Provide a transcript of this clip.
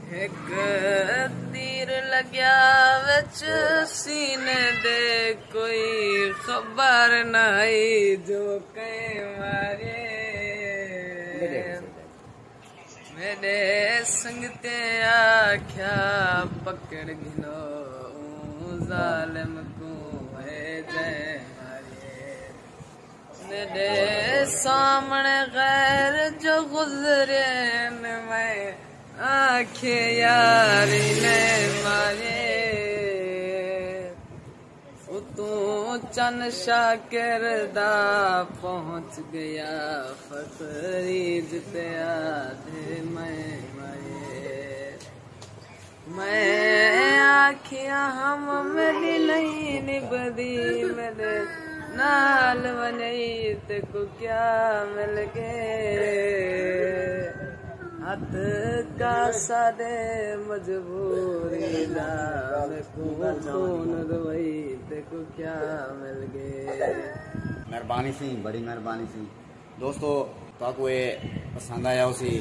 एक तीर लग्या विच सीने दे कोई खबर नहीं जो कहीं मारे मेरे संगते आख्या पकड़ गिनो जालिम को है जय मारे मेरे सामने गैर जो गुजरे मैं आखे यारी ने मारे तू चन शाकिर दा पहुंच गया फकरी जिते आधे मैं आखिया हम मेरी नहीं निभदी मेरे नाल वनई ते को क्या मिल गए हथ का सादे मजबूरी खून रवई ते को क्या मिल गए। मेहरबानी सी बड़ी मेहरबानी सी दोस्तों ताको ये पसंद आया उसी